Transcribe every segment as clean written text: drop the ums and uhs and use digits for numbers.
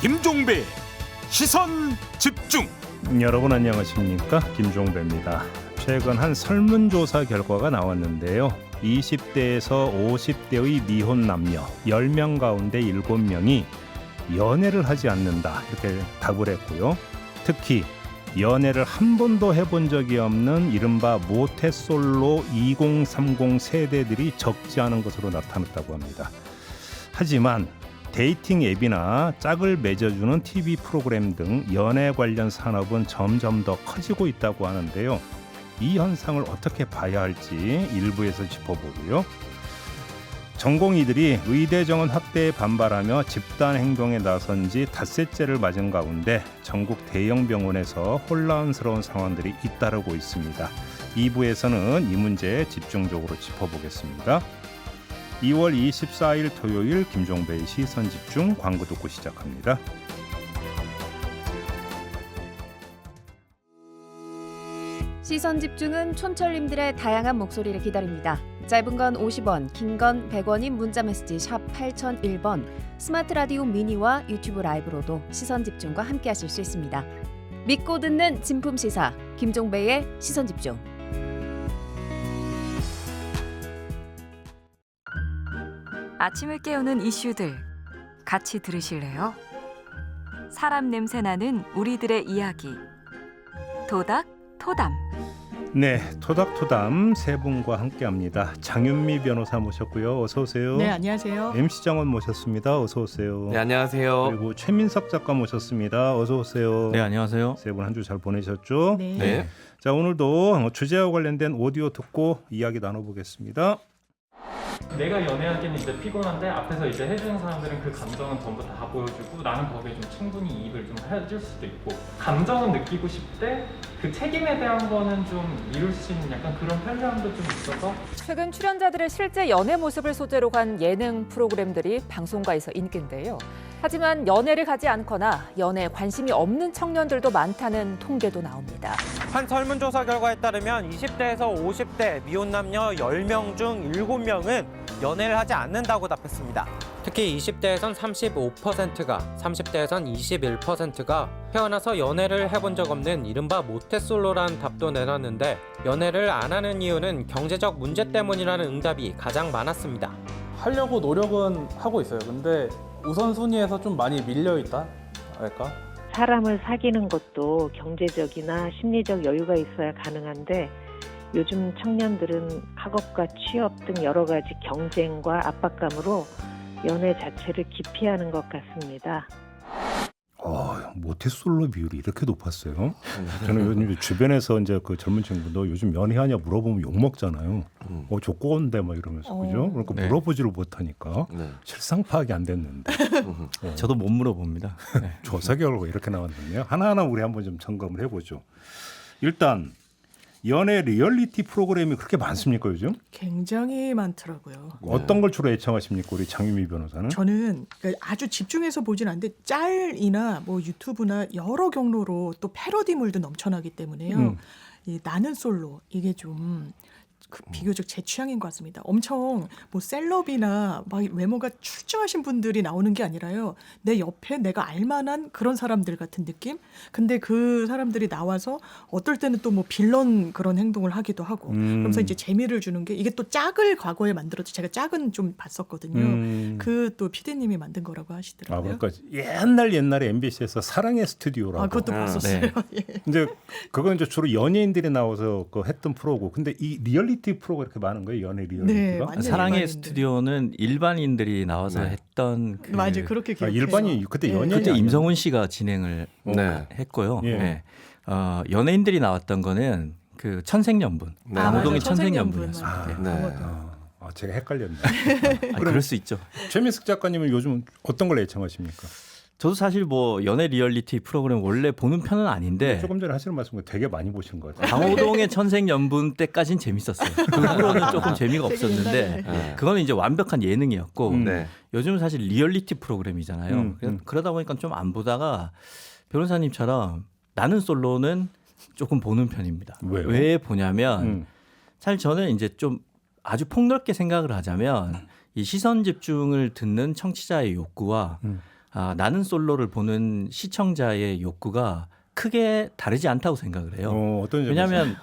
김종배 시선 집중. 여러분 안녕하십니까, 김종배입니다. 최근 한 설문조사 결과가 나왔는데요. 20대에서 50대의 미혼 남녀 10명 가운데 7명이 연애를 하지 않는다 이렇게 답을 했고요. 특히 연애를 한 번도 해본 적이 없는 이른바 모태솔로 2030 세대들이 적지 않은 것으로 나타났다고 합니다. 하지만 데이팅 앱이나 짝을 맺어주는 TV 프로그램 등 연애 관련 산업은 점점 더 커지고 있다고 하는데요. 이 현상을 어떻게 봐야 할지 일부에서 짚어보고요. 전공의들이 의대 정원 확대에 반발하며 집단 행동에 나선 지 닷새째를 맞은 가운데 전국 대형 병원에서 혼란스러운 상황들이 잇따르고 있습니다. 2부에서는 이 문제 집중적으로 짚어보겠습니다. 2월 24일 토요일 김종배의 시선집중 광고 듣고 시작합니다. 시선집중은 촌철님들의 다양한 목소리를 기다립니다. 짧은 건 50원, 긴 건 100원인 문자메시지 샵 8001번, 스마트 라디오 미니와 유튜브 라이브로도 시선집중과 함께하실 수 있습니다. 믿고 듣는 진품시사 김종배의 시선집중. 아침을 깨우는 이슈들 같이 들으실래요? 사람 냄새 나는 우리들의 이야기 도닥 토담. 네, 토닥토담 세 분과 함께합니다. 장윤미 변호사 모셨고요. 어서 오세요. 네, 안녕하세요. MC 정원 모셨습니다. 어서 오세요. 네, 안녕하세요. 그리고 최민석 작가 모셨습니다. 어서 오세요. 네, 안녕하세요. 세 분 한 주 잘 보내셨죠? 네. 네. 자, 오늘도 주제와 관련된 오디오 듣고 이야기 나눠보겠습니다. 내가 연애하기는 이제 피곤한데 앞에서 이제 해주는 사람들은 그 감정은 전부 다 보여주고 나는 거기에 좀 충분히 이입을 좀 해줄 수도 있고, 감정은 느끼고 싶대 그 책임에 대한 거는 좀 미룰 수 있는 약간 그런 편리함도 좀 있어서. 최근 출연자들의 실제 연애 모습을 소재로 한 예능 프로그램들이 방송가에서 인기인데요. 하지만 연애를 가지 않거나 연애에 관심이 없는 청년들도 많다는 통계도 나옵니다. 한 설문조사 결과에 따르면 20대에서 50대 미혼 남녀 10명 중 7명은 연애를 하지 않는다고 답했습니다. 특히 20대에선 35%가, 30대에선 21%가 태어나서 연애를 해본 적 없는 이른바 모태솔로라는 답도 내놨는데, 연애를 안 하는 이유는 경제적 문제 때문이라는 응답이 가장 많았습니다. 하려고 노력은 하고 있어요. 근데 우선순위에서 좀 많이 밀려있다 할까? 사람을 사귀는 것도 경제적이나 심리적 여유가 있어야 가능한데, 요즘 청년들은 학업과 취업 등 여러 가지 경쟁과 압박감으로 연애 자체를 기피하는 것 같습니다. 모태솔로 비율이 이렇게 높았어요. 저는 요즘 주변에서 이제 그 젊은 친구도 요즘 연애하냐 물어보면 욕 먹잖아요. 조건데 막 이러면서 그죠? 그러니까 네. 물어보지를 못하니까 실상 파악이 안 됐는데. 저도 못 물어봅니다. 네. 조사 결과 이렇게 나왔는데요. 하나하나 우리 한번 좀 점검을 해보죠. 일단 연애 리얼리티 프로그램이 그렇게 많습니까 요즘? 굉장히 많더라고요. 어떤 걸 주로 애청하십니까 우리 장유미 변호사는? 저는 아주 집중해서 보진 않는데 짤이나 뭐 유튜브나 여러 경로로 또 패러디물도 넘쳐나기 때문에요. 이 나는 솔로 이게 좀 비교적 제 취향인 것 같습니다. 엄청 뭐 셀럽이나 막 외모가 출중하신 분들이 나오는 게 아니라요. 내 옆에 내가 알만한 그런 사람들 같은 느낌? 근데 그 사람들이 나와서 어떨 때는 또 뭐 빌런 그런 행동을 하기도 하고 그러면서 이제 재미를 주는 게, 이게 또 짝을 과거에 만들었죠. 제가 짝은 좀 봤었거든요. 그 또 피디님이 만든 거라고 하시더라고요. 그러니까 옛날에 MBC에서 사랑의 스튜디오라고. 그것도 봤었어요. 네. 예. 이제 그건 이제 주로 연예인들이 나와서 그 했던 프로고, 근데 이 리얼리티 프로가 이렇게 많은 거예요, 연애 리얼리티가? 네, 완전 사랑의 일반인들. 스튜디오는 일반인들이 나와서 했던 맞아요, 그렇게 기억해요. 일반인 그때 연예인 그때 임성훈 씨가 진행을 했고요. 예. 네. 연예인들이 나왔던 거는 그 천생연분, 강호동의 천생연분이었습니다. 제가 헷갈렸네. 그럴 수 있죠. 최민석 작가님은 요즘 어떤 걸 애청하십니까? 저도 사실 뭐 연애 리얼리티 프로그램 원래 보는 편은 아닌데, 조금 전에 하시는 말씀 되게 많이 보신 것 같아요. 강호동의 천생연분 때까지는 재밌었어요. 그 후로는 조금 재미가 없었는데, 그거는 이제 완벽한 예능이었고, 요즘은 사실 리얼리티 프로그램이잖아요. 그러다 보니까 좀 안 보다가 변호사님처럼 나는 솔로는 조금 보는 편입니다. 왜요? 왜 보냐면 사실 저는 이제 좀 아주 폭넓게 생각을 하자면 이 시선 집중을 듣는 청취자의 욕구와 나는 솔로를 보는 시청자의 욕구가 크게 다르지 않다고 생각을 해요. 어떤 점에서? 왜냐하면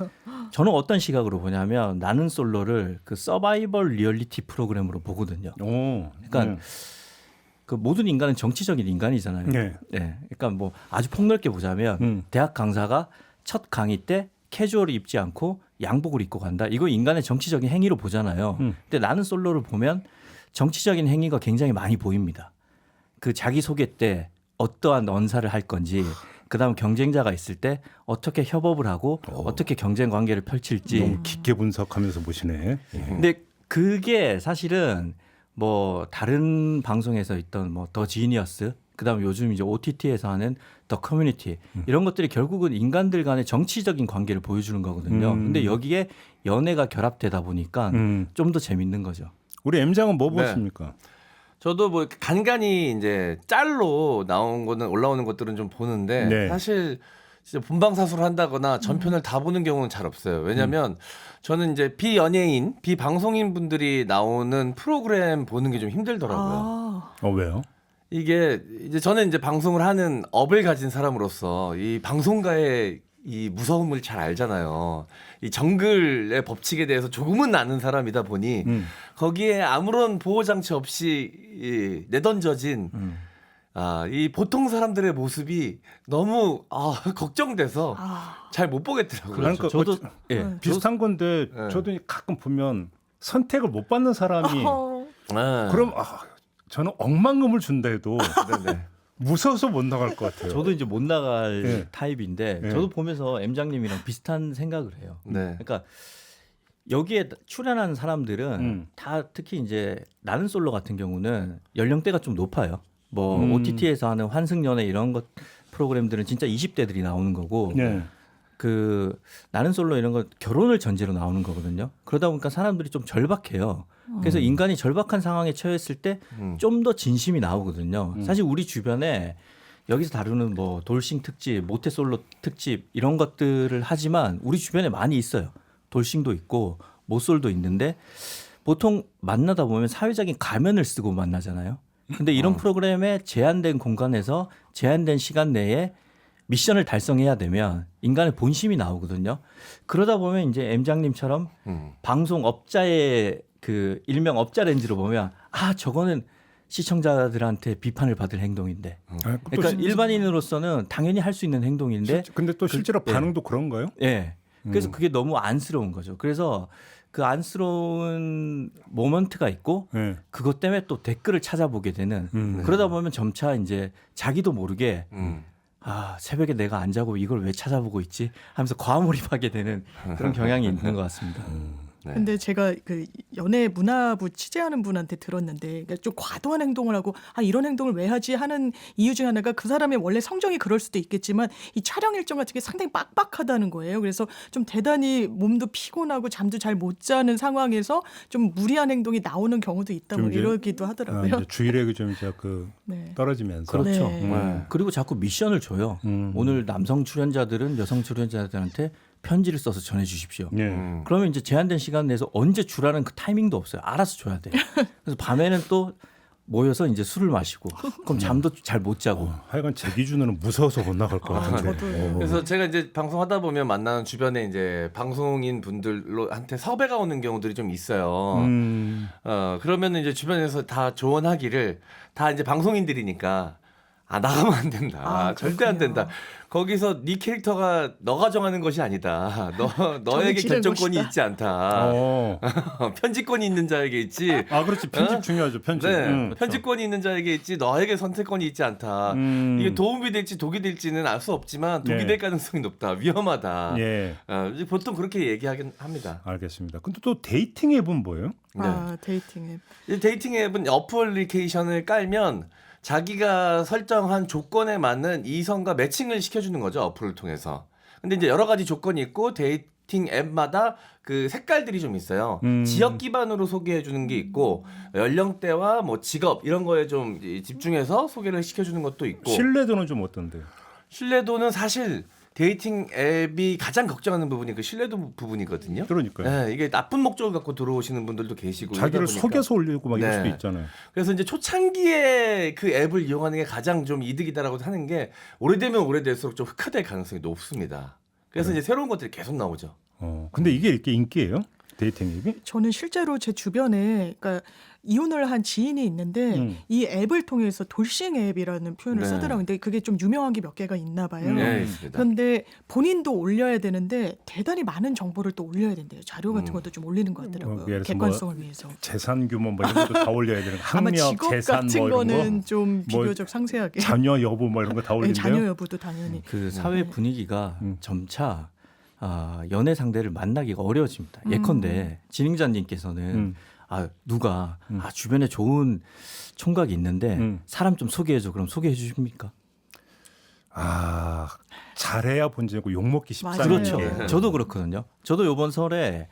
저는 어떤 시각으로 보냐면 나는 솔로를 그 서바이벌 리얼리티 프로그램으로 보거든요. 그러니까 그 모든 인간은 정치적인 인간이잖아요. 네. 네. 그러니까 뭐 아주 폭넓게 보자면 대학 강사가 첫 강의 때 캐주얼을 입지 않고 양복을 입고 간다. 이거 인간의 정치적인 행위로 보잖아요. 근데 나는 솔로를 보면 정치적인 행위가 굉장히 많이 보입니다. 그 자기소개 때 어떠한 언사를 할 건지, 그다음 경쟁자가 있을 때 어떻게 협업을 하고 어떻게 경쟁 관계를 펼칠지. 너무 깊게 분석하면서 보시네. 근데 그게 사실은 뭐 다른 방송에서 있던 뭐 더 지니어스, 그다음 요즘 이제 OTT에서 하는 더 커뮤니티 이런 것들이 결국은 인간들 간의 정치적인 관계를 보여주는 거거든요. 근데 여기에 연애가 결합되다 보니까 좀 더 재밌는 거죠. 우리 M장은 뭐 보십니까? 저도 뭐 간간히 이제 짤로 나온 거는 올라오는 것들은 좀 보는데 네. 사실 진짜 본방사수를 한다거나 전편을 다 보는 경우는 잘 없어요. 왜냐하면 저는 이제 비연예인, 비방송인 분들이 나오는 프로그램 보는 게 좀 힘들더라고요. 왜요? 이게 이제 저는 이제 방송을 하는 업을 가진 사람으로서 이 방송가의 이 무서움을 잘 알잖아요. 이 정글의 법칙에 대해서 조금은 아는 사람이다 보니 거기에 아무런 보호 장치 없이 내던져진 이 보통 사람들의 모습이 너무 걱정돼서 잘 못 보겠더라고요. 그러니까 저도 비슷한 건데 저도 가끔 보면 선택을 못 받는 사람이 그럼 저는 억만금을 준다 해도 무서워서 못 나갈 것 같아요. 저도 이제 못 나갈 타입인데 저도 보면서 M장님이랑 비슷한 생각을 해요. 그러니까 여기에 출연하는 사람들은 다 특히 이제 나는 솔로 같은 경우는 연령대가 좀 높아요. 뭐 OTT에서 하는 환승연애 이런 것 프로그램들은 진짜 20대들이 나오는 거고 그 나는 솔로 이런 거 결혼을 전제로 나오는 거거든요. 그러다 보니까 사람들이 좀 절박해요. 그래서 인간이 절박한 상황에 처했을 때 좀 더 진심이 나오거든요. 사실 우리 주변에 여기서 다루는 뭐 돌싱 특집, 모태솔로 특집 이런 것들을 하지만 우리 주변에 많이 있어요. 돌싱도 있고 모솔도 있는데 보통 만나다 보면 사회적인 가면을 쓰고 만나잖아요. 근데 이런 프로그램에 제한된 공간에서 제한된 시간 내에 미션을 달성해야 되면 인간의 본심이 나오거든요. 그러다 보면 이제 M장님처럼 방송업자의 그 일명 업자 렌즈로 보면 저거는 시청자들한테 비판을 받을 행동인데. 그러니까 일반인으로서는 당연히 할 수 있는 행동인데. 근데 또 실제로 반응도 그런가요? 네. 그래서 그게 너무 안쓰러운 거죠. 그래서 그 안쓰러운 모먼트가 있고 그것 때문에 또 댓글을 찾아보게 되는 그러다 보면 점차 이제 자기도 모르게 새벽에 내가 안 자고 이걸 왜 찾아보고 있지 하면서 과몰입하게 되는 그런 경향이 있는 것 같습니다. 근데 제가 그 연예 문화부 취재하는 분한테 들었는데 그러니까 좀 과도한 행동을 하고 이런 행동을 왜 하지 하는 이유 중에 하나가 그 사람의 원래 성정이 그럴 수도 있겠지만 이 촬영 일정 같은 게 상당히 빡빡하다는 거예요. 그래서 좀 대단히 몸도 피곤하고 잠도 잘 못 자는 상황에서 좀 무리한 행동이 나오는 경우도 있다 뭐 이러기도 하더라고요. 이제 주의력이 좀 이제 떨어지면서. 그렇죠. 그리고 자꾸 미션을 줘요. 오늘 남성 출연자들은 여성 출연자들한테 편지를 써서 전해 주십시오. 그러면 이제 제한된 시간 내에서 언제 주라는 그 타이밍도 없어요. 알아서 줘야 돼요. 그래서 밤에는 또 모여서 이제 술을 마시고 그럼 잠도 잘 못 자고. 하여간 제 기준으로는 무서워서 못 나갈 것 같은데. 그래서 제가 이제 방송하다 보면 만나는 주변에 이제 방송인 분들한테 섭외가 오는 경우들이 좀 있어요. 그러면 이제 주변에서 다 조언하기를 다 이제 방송인들이니까 나가면 안 된다. 절대 안 된다. 거기서 네 캐릭터가 너가 정하는 것이 아니다. 너에게 결정권이 있지 않다. 편집권이 있는 자에게 있지. 그렇지. 편집 중요하죠. 편집. 편집권이 있는 자에게 있지 너에게 선택권이 있지 않다. 이게 도움이 될지 독이 될지는 알 수 없지만 독이 될 가능성이 높다. 위험하다. 보통 그렇게 얘기하긴 합니다. 알겠습니다. 근데 또 데이팅 앱은 뭐예요? 데이팅 앱. 데이팅 앱은 어플리케이션을 깔면 자기가 설정한 조건에 맞는 이성과 매칭을 시켜주는 거죠. 어플을 통해서. 근데 이제 여러 가지 조건이 있고 데이팅 앱마다 그 색깔들이 좀 있어요. 지역 기반으로 소개해주는 게 있고 연령대와 뭐 직업 이런 거에 좀 집중해서 소개를 시켜주는 것도 있고. 신뢰도는 좀 어떤데요? 신뢰도는 사실 데이팅 앱이 가장 걱정하는 부분이 그 신뢰도 부분이거든요. 그러니까요. 네, 이게 나쁜 목적을 갖고 들어오시는 분들도 계시고 자기를 이러다 보니까. 속여서 올리고 막 이럴 네. 수도 있잖아요. 그래서 이제 초창기에 그 앱을 이용하는 게 가장 좀 이득이다라고 하는 게 오래되면 오래될수록 좀 흑화될 가능성이 높습니다. 그래서 이제 새로운 것들이 계속 나오죠. 근데 이게 이렇게 인기예요? 데이팅 앱이? 저는 실제로 제 주변에 그러니까 이혼을 한 지인이 있는데 이 앱을 통해서 돌싱 앱이라는 표현을 네. 쓰더라고요. 근데 그게 좀 유명한 게 몇 개가 있나 봐요. 네, 있습니다. 그런데 본인도 올려야 되는데 대단히 많은 정보를 또 올려야 된대요. 자료 같은 것도 좀 올리는 것 같더라고요. 예를 들어서 객관성을 위해서. 재산 규모 뭐 이런 것도 다 올려야 되는 거. 아마 학력, 직업 재산 같은 뭐 이런 거는 거. 좀 뭐 비교적 상세하게. 자녀 여부 뭐 이런 거 다 네, 올린대요. 자녀 여부도 당연히. 그 사회 분위기가 점차 연애 상대를 만나기가 어려워집니다. 예컨대 진행자님께서는 누가 주변에 좋은 총각이 있는데 사람 좀 소개해줘. 그럼 소개해 주십니까? 잘해야 본전이고 욕먹기 쉽잖아요. 그렇죠. 이게. 저도 그렇거든요. 저도 이번 설에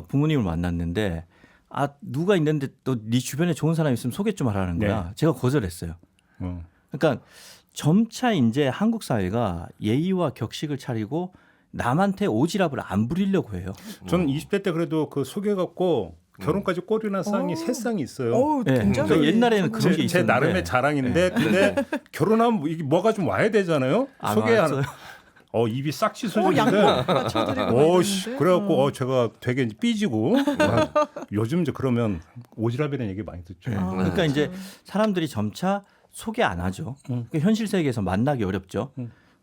부모님을 만났는데 누가 있는데 또 네 주변에 좋은 사람이 있으면 소개 좀 하라는 거야. 네. 제가 거절했어요. 그러니까 점차 이제 한국 사회가 예의와 격식을 차리고 남한테 오지랖을 안 부리려고 해요. 저는 20대 때 그래도 그 소개갖고 결혼까지 꼴이나 쌍이 세 쌍이 있어요. 네. 그러니까 옛날에는 그런 게 제 있었는데 나름의 자랑인데 근데 결혼하면 이게 뭐가 좀 와야 되잖아요. 소개하는. 입이 싹 씻어지는데. 양복 쳐드리고. 그래갖고 제가 되게 삐지고 요즘 이제 그러면 오지랖이라는 얘기 많이 듣죠. 그러니까 이제 사람들이 점차 소개 안 하죠. 그러니까 현실 세계에서 만나기 어렵죠.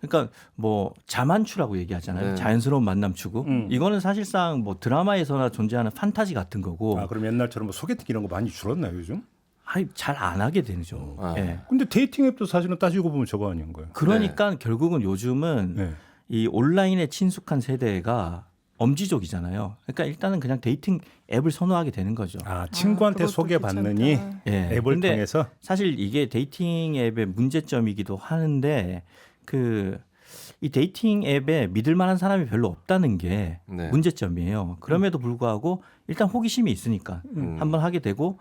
그러니까 뭐 자만추라고 얘기하잖아요. 네. 자연스러운 만남 추구. 이거는 사실상 뭐 드라마에서나 존재하는 판타지 같은 거고. 그럼 옛날처럼 뭐 소개팅 이런 거 많이 줄었나요 요즘? 잘 안 하게 되죠. 예. 근데 데이팅 앱도 사실은 따지고 보면 저거 아닌 거예요. 그러니까 결국은 요즘은 이 온라인에 친숙한 세대가 엄지족이잖아요. 그러니까 일단은 그냥 데이팅 앱을 선호하게 되는 거죠. 친구한테 소개받느니 앱을 근데 통해서. 사실 이게 데이팅 앱의 문제점이기도 하는데 이 데이팅 앱에 믿을 만한 사람이 별로 없다는 게 문제점이에요. 그럼에도 불구하고 일단 호기심이 있으니까 한번 하게 되고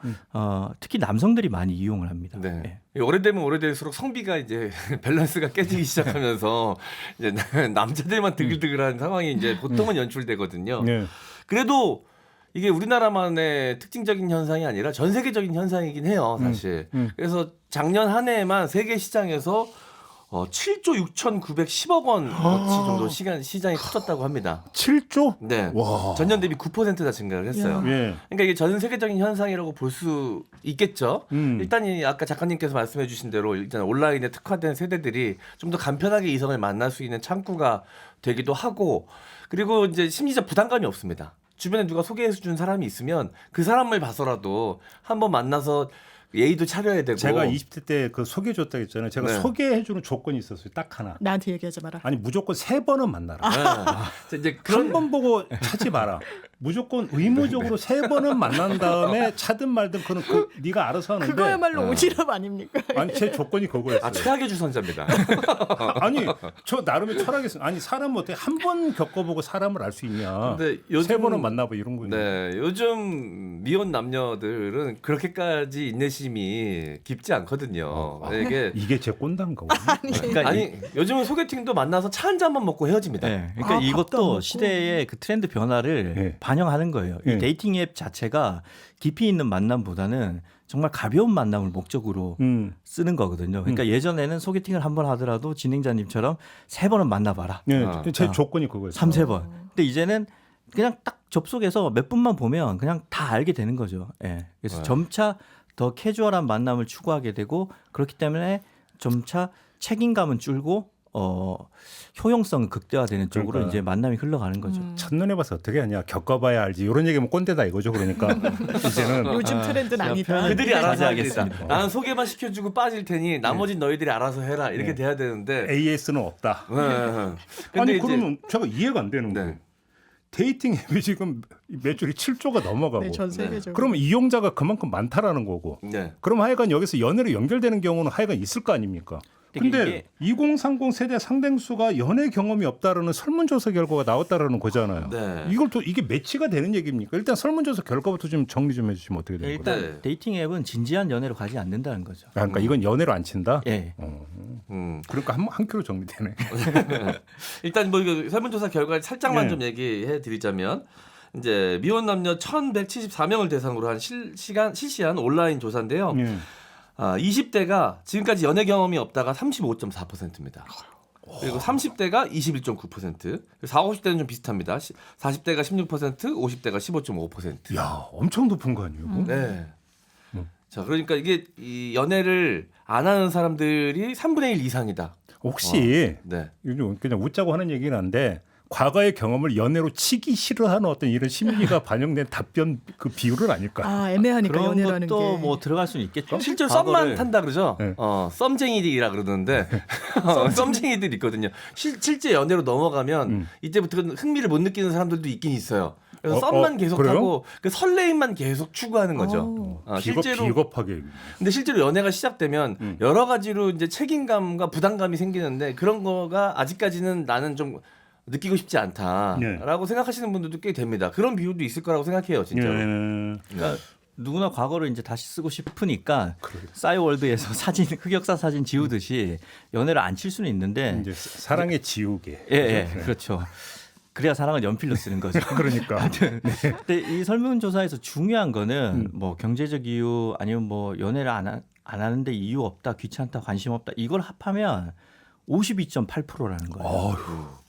특히 남성들이 많이 이용을 합니다. 네. 오래되면 오래될수록 성비가 이제 밸런스가 깨지기 시작하면서 이제 남자들만 드글드글한 상황이 이제 보통은 연출되거든요. 그래도 이게 우리나라만의 특징적인 현상이 아니라 전 세계적인 현상이긴 해요, 사실. 그래서 작년 한 해에만 세계 시장에서 7조 6,910억 원 어치 정도 시장이 커졌다고 합니다. 7조? 네. 와. 전년 대비 9%나 증가를 했어요. 그러니까 이게 전 세계적인 현상이라고 볼 수 있겠죠. 일단 아까 작가님께서 말씀해 주신 대로 일단 온라인에 특화된 세대들이 좀 더 간편하게 이성을 만날 수 있는 창구가 되기도 하고 그리고 이제 심리적 부담감이 없습니다. 주변에 누가 소개해 준 사람이 있으면 그 사람을 봐서라도 한번 만나서 예의도 차려야 되고. 제가 20대 때 그 소개해줬다고 했잖아요. 제가 소개해주는 조건이 있었어요. 딱 하나. 나한테 얘기하지 마라. 아니 무조건 3번은 만나라. 이제 한 번 보고 찾지 마라. 무조건 의무적으로 3번은 만난 다음에 차든 말든 그건 네가 알아서 하는데. 그거야말로 오지랖 아닙니까? 아니 제 조건이 그거였어요. 최악의 주선자입니다. 아니 저 나름의 철학이었어요. 아니 사람은 어떻게 한 번 겪어보고 사람을 알 수 있냐. 근데 세 번은 만나봐 이런 거죠. 네, 요즘 미혼 남녀들은 그렇게까지 인내심이 깊지 않거든요. 이게 제 꼰단가. 아니 요즘은 소개팅도 만나서 차 한 잔만 먹고 헤어집니다. 네, 그러니까 이것도 시대의 그 트렌드 변화를 반영하는 거예요. 이 데이팅 앱 자체가 깊이 있는 만남보다는 정말 가벼운 만남을 목적으로 쓰는 거거든요. 그러니까 예전에는 소개팅을 한 번 하더라도 진행자님처럼 3번은 만나봐라. 제 조건이 그거였어요. 3, 4번. 근데 이제는 그냥 딱 접속해서 몇 분만 보면 그냥 다 알게 되는 거죠. 그래서 점차 더 캐주얼한 만남을 추구하게 되고 그렇기 때문에 점차 책임감은 줄고 효용성은 극대화되는 쪽으로 그러니까. 이제 만남이 흘러가는 거죠. 첫눈에 봐서 어떻게 하냐. 겪어봐야 알지. 이런 얘기면 꼰대다 이거죠. 그러니까 이제는 요즘 트렌드는 아니다. 그들이 알아서 하겠습니다. 나는 소개만 시켜주고 빠질 테니 나머진 너희들이 알아서 해라. 이렇게 돼야 되는데 AS는 없다. 근데 아니 이제 그러면 제가 이해가 안 되는 거예요. 데이팅 앱이 지금 매출이 7조가 넘어가고 전 세계적으로. 그러면 이용자가 그만큼 많다라는 거고 그럼 하여간 여기서 연애로 연결되는 경우는 하여간 있을 거 아닙니까? 근데 2030 세대 상당수가 연애 경험이 없다라는 설문조사 결과가 나왔다라는 거잖아요. 네. 이걸 또 이게 매치가 되는 얘기입니까? 일단 설문조사 결과부터 좀 정리 좀 해주시면 어떻게 되는 거예요? 일단 데이팅 앱은 진지한 연애로 가지 않는다는 거죠. 그러니까 이건 연애로 안 친다. 예. 그러니까 한 큐로 정리되네. 일단 뭐 이거 설문조사 결과 살짝만 네. 좀 얘기해 드리자면 이제 미혼 남녀 1,174명을 대상으로 한 실시한 온라인 조사인데요. 20대가 지금까지 연애 경험이 없다가 35.4%입니다. 그리고 30대가 21.9%, 40, 50대는 좀 비슷합니다. 40대가 16%, 50대가 15.5%. 야, 엄청 높은 거 아니에요? 네. 자, 그러니까 이게 이 연애를 안 하는 사람들이 3분의 1 이상이다. 혹시 네. 요즘 그냥 웃자고 하는 얘기는 한데 과거의 경험을 연애로 치기 싫어하는 어떤 이런 심리가 반영된 답변 그 비율은 아닐까? 아, 애매하니까 그런 연애라는 게. 것도 뭐 들어갈 수는 있겠죠. 실제로 썸만 과거를- 탄다 그러죠. 네. 썸쟁이들이라 그러는데 썸쟁이들 있거든요. 실제 연애로 넘어가면 이때부터 흥미를 못 느끼는 사람들도 있긴 있어요. 그래서 썸만 계속하고 그 설레임만 계속 추구하는 거죠. 실제로 비겁하게. 근데 실제로 연애가 시작되면 여러 가지로 이제 책임감과 부담감이 생기는데 그런 거가 아직까지는 나는 좀 느끼고 싶지 않다라고 생각하시는 분들도 꽤 됩니다. 그런 비율도 있을 거라고 생각해요, 진짜로. 그러니까 누구나 과거를 이제 다시 쓰고 싶으니까 싸이월드에서 사진 흑역사 사진 지우듯이 연애를 안 칠 수는 있는데 이제 사랑의 지우개. 예, 그렇죠. 그래야 사랑을 연필로 쓰는 거죠. 그러니까. 근데 이 설문조사에서 중요한 거는 뭐 경제적 이유 아니면 뭐 연애를 안 하는데 이유 없다, 귀찮다, 관심 없다 이걸 합하면 52.8%라는 거예요.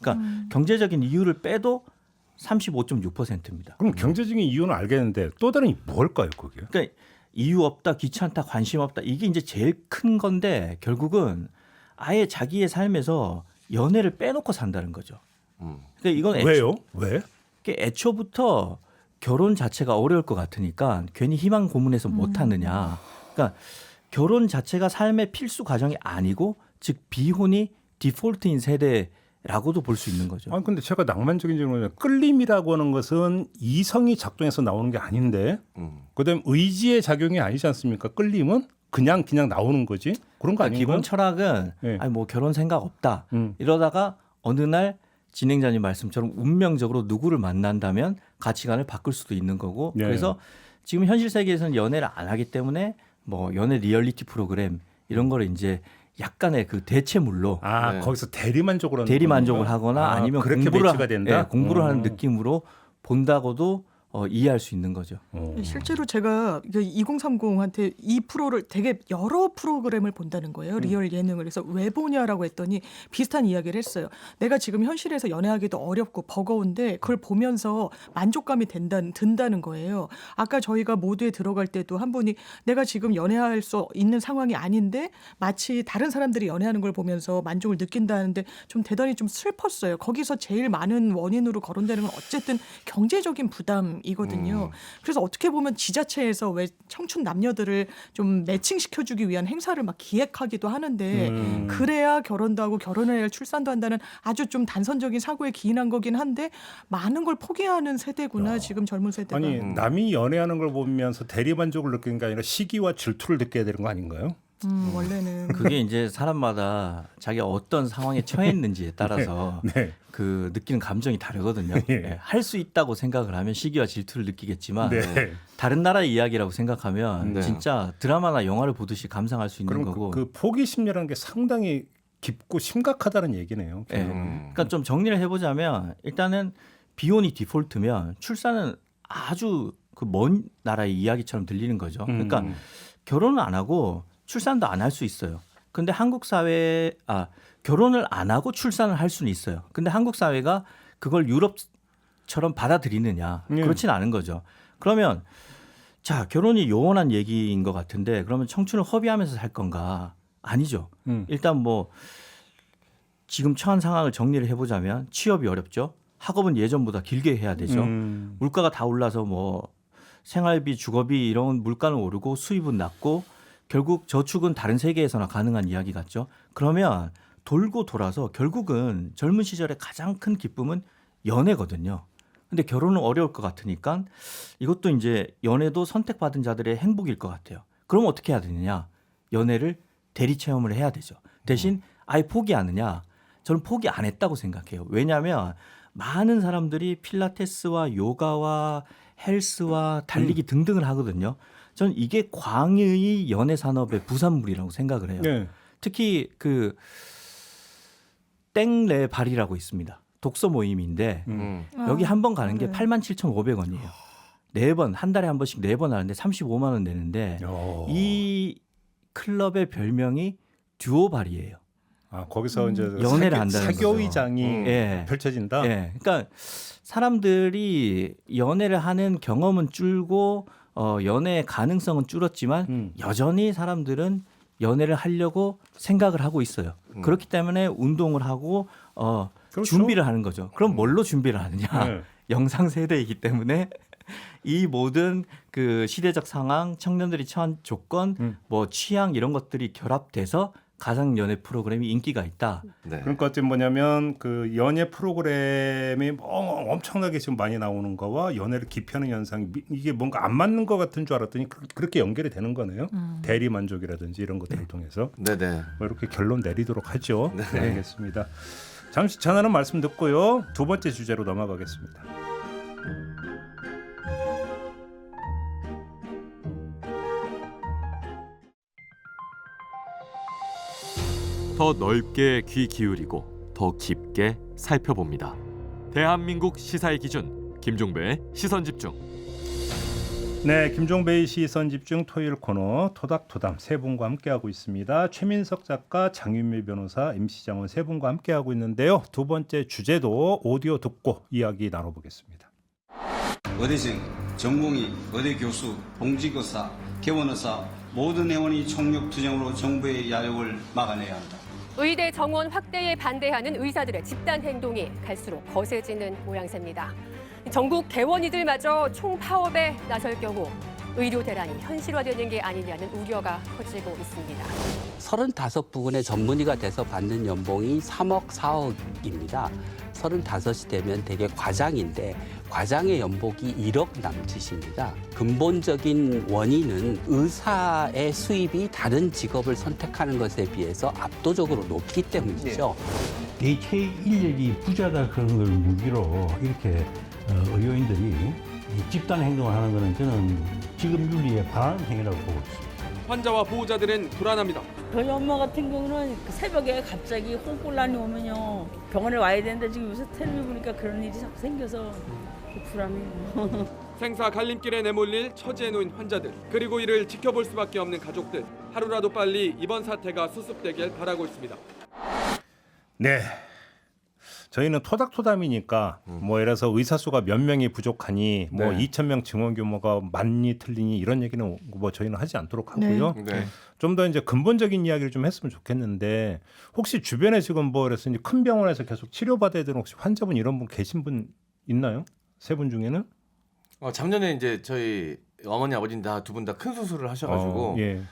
그러니까 경제적인 이유를 빼도 35.6%입니다. 그럼 경제적인 이유는 알겠는데 또 다른 뭘까요, 그게? 그러니까 이유 없다, 귀찮다, 관심 없다 이게 이제 제일 큰 건데 결국은 아예 자기의 삶에서 연애를 빼놓고 산다는 거죠. 그러니까 이건 왜요? 왜? 애초부터 결혼 자체가 어려울 것 같으니까 괜히 희망 고문해서 못 하느냐. 그러니까 결혼 자체가 삶의 필수 과정이 아니고 즉 비혼이 디폴트인 세대라고도 볼 수 있는 거죠. 아니 근데 제가 낭만적인 질문은 끌림이라고 하는 것은 이성이 작동해서 나오는 게 아닌데 그다음 의지의 작용이 아니지 않습니까? 끌림은 그냥 나오는 거지. 그런 거 그러니까 아닌가요? 기본 철학은 네. 아니 뭐 결혼 생각 없다. 이러다가 어느 날 진행자님 말씀처럼 운명적으로 누구를 만난다면 가치관을 바꿀 수도 있는 거고 네. 그래서 지금 현실 세계에서는 연애를 안 하기 때문에 뭐 연애 리얼리티 프로그램 이런 거를 이제 약간의 그 대체물로 거기서 대리만족을 하거나 아니면 그렇게 공부를 매치가 된다? 공부를 하는 느낌으로 본다고도 이해할 수 있는 거죠. 실제로 제가 2030한테 이 프로를 되게 여러 프로그램을 본다는 거예요. 리얼 예능을. 그래서 왜 보냐라고 했더니 비슷한 이야기를 했어요. 내가 지금 현실에서 연애하기도 어렵고 버거운데 그걸 보면서 만족감이 든다는 거예요. 아까 저희가 모두에 들어갈 때도 한 분이 내가 지금 연애할 수 있는 상황이 아닌데 마치 다른 사람들이 연애하는 걸 보면서 만족을 느낀다는데 좀 대단히 좀 슬펐어요. 거기서 제일 많은 원인으로 거론되는 건 어쨌든 경제적인 부담 이거든요. 그래서 어떻게 보면 지자체에서 왜 청춘 남녀들을 좀 매칭시켜주기 위한 행사를 막 기획하기도 하는데 그래야 결혼도 하고 결혼을 해야 출산도 한다는 아주 좀 단선적인 사고에 기인한 거긴 한데 많은 걸 포기하는 세대구나 지금 젊은 세대가. 아니 남이 연애하는 걸 보면서 대리만족을 느끼는 게 아니라 시기와 질투를 느껴야 되는 거 아닌가요? 원래는 그게 이제 사람마다 자기가 어떤 상황에 처했는지에 따라서 네. 그 느끼는 감정이 다르거든요. 예. 할 수 있다고 생각을 하면 시기와 질투를 느끼겠지만 네. 다른 나라의 이야기라고 생각하면 네. 진짜 드라마나 영화를 보듯이 감상할 수 있는 그럼 거고. 그 포기 심리라는 게 상당히 깊고 심각하다는 얘기네요. 예. 그러니까 좀 정리를 해보자면 일단은 비혼이 디폴트면 출산은 아주 그 먼 나라의 이야기처럼 들리는 거죠. 그러니까 결혼을 안 하고 출산도 안 할 수 있어요. 근데 한국 사회 결혼을 안 하고 출산을 할 수는 있어요. 근데 한국 사회가 그걸 유럽처럼 받아들이느냐? 그렇진 않은 거죠. 그러면 자, 결혼이 요원한 얘기인 것 같은데 그러면 청춘을 허비하면서 살 건가? 아니죠. 일단 뭐 지금 처한 상황을 정리를 해보자면 취업이 어렵죠. 학업은 예전보다 길게 해야 되죠. 물가가 다 올라서 뭐 생활비, 주거비 이런 물가는 오르고 수입은 낮고 결국 저축은 다른 세계에서나 가능한 이야기 같죠. 그러면 돌고 돌아서 결국은 젊은 시절의 가장 큰 기쁨은 연애거든요. 근데 결혼은 어려울 것 같으니까 이것도 이제 연애도 선택받은 자들의 행복일 것 같아요. 그럼 어떻게 해야 되느냐? 연애를 대리 체험을 해야 되죠. 대신 아예 포기하느냐? 저는 포기 안 했다고 생각해요. 왜냐하면 많은 사람들이 필라테스와 요가와 헬스와 달리기 등등을 하거든요. 저는 이게 광의 연애 산업의 부산물이라고 생각을 해요. 네. 특히 그 땡레발이라고 있습니다. 독서 모임인데 여기 한 번 가는 게 네. 87,500원이에요. 4번 한 달에 한 번씩 4번 하는데 35만 원 내는데 이 클럽의 별명이 듀오발이에요. 아 거기서 이제 연애를 한다는 사교의장이 예. 펼쳐진다. 예. 그러니까 사람들이 연애를 하는 경험은 줄고 연애의 가능성은 줄었지만 여전히 사람들은 연애를 하려고 생각을 하고 있어요. 그렇기 때문에 운동을 하고 그렇죠. 준비를 하는 거죠. 그럼 뭘로 준비를 하느냐? 네. 영상 세대이기 때문에 이 모든 그 시대적 상황, 청년들이 처한 조건, 뭐 취향 이런 것들이 결합돼서 가상 연애 프로그램이 인기가 있다. 네. 그러니까 어떤 뭐냐면 그 연애 프로그램이 뭐 엄청나게 지금 많이 나오는 거와 연애를 기피하는 현상이 이게 뭔가 안 맞는 것 같은 줄 알았더니 그렇게 연결이 되는 거네요. 대리 만족이라든지 이런 것들을 통해서 네네. 뭐 이렇게 결론 내리도록 하죠. 네. 네, 알겠습니다. 잠시 전하는 말씀 듣고요. 두 번째 주제로 넘어가겠습니다. 더 넓게 귀 기울이고 더 깊게 살펴봅니다. 대한민국 시사의 기준 김종배의 시선집중. 네, 김종배의 시선집중 토요일 코너 토닥토담 세 분과 함께하고 있습니다. 최민석 작가, 장윤미 변호사, MC장원 세 분과 함께하고 있는데요. 두 번째 주제도 오디오 듣고 이야기 나눠보겠습니다. 의대생, 전공의, 의대 교수, 공직의사, 개원의사 모든 회원이 총력 투쟁으로 정부의 야욕을 막아내야 한다. 의대 정원 확대에 반대하는 의사들의 집단 행동이 갈수록 거세지는 모양새입니다. 전국 개원이들마저 총파업에 나설 경우 의료 대란이 현실화되는 게 아니냐는 우려가 커지고 있습니다. 35부근의 전문의가 돼서 받는 연봉이 3억, 4억입니다. 35이 되면 되게 과장인데 과장의 연봉이 1억 남짓입니다. 근본적인 원인은 의사의 수입이 다른 직업을 선택하는 것에 비해서 압도적으로 높기 때문이죠. 이 인력이 부자다 그런 걸 무기로 이렇게 의료인들이 집단 행동을 하는 것은 저는 지금 윤리에 반하는 행위라고 보고 있습니다. 환자와 보호자들은 불안합니다. 저희 엄마 같은 경우는 새벽에 갑자기 홍골란이 오면요 병원에 와야 되는데 지금 요새 텔레비 보니까 그런 일이 자꾸 생겨서 불안해요. 생사 갈림길에 내몰릴 처지에 놓인 환자들 그리고 이를 지켜볼 수밖에 없는 가족들 하루라도 빨리 이번 사태가 수습되길 바라고 있습니다. 네. 저희는 토닥토담이니까 뭐 예를 들어서 의사 수가 몇 명이 부족하니 뭐 2,000명 증원 규모가 많니 틀리니 이런 얘기는 뭐 저희는 하지 않도록 하고요. 네. 좀 더 이제 근본적인 이야기를 좀 했으면 좋겠는데 혹시 주변에 지금 뭐 그래서 큰 병원에서 계속 치료받아야 되는 혹시 환자분 이런 분 계신 분 있나요? 세 분 중에는? 작년에 이제 저희 어머니 아버지는 다 두 분 다 큰 수술을 하셔가지고 예.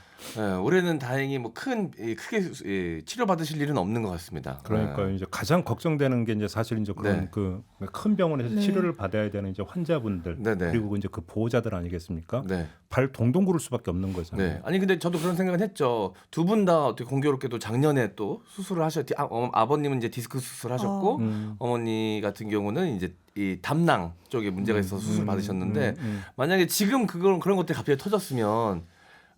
올해는 다행히 뭐 크게 치료 받으실 일은 없는 것 같습니다. 그러니까 이제 가장 걱정되는 게 이제 사실 이제 그런 그 큰 병원에서 치료를 받아야 되는 이제 환자분들 그리고 이제 그 보호자들 아니겠습니까? 발 동동 구를 수밖에 없는 거잖아요. 네. 아니 근데 저도 그런 생각은 했죠. 두 분 다 어떻게 공교롭게도 작년에 또 수술을 하셨. 아버님은 이제 디스크 수술하셨고 어머니 같은 경우는 이제 이 담낭 쪽에 문제가 있어서 수술 받으셨는데 만약에 지금 그런 것들이 갑자기 터졌으면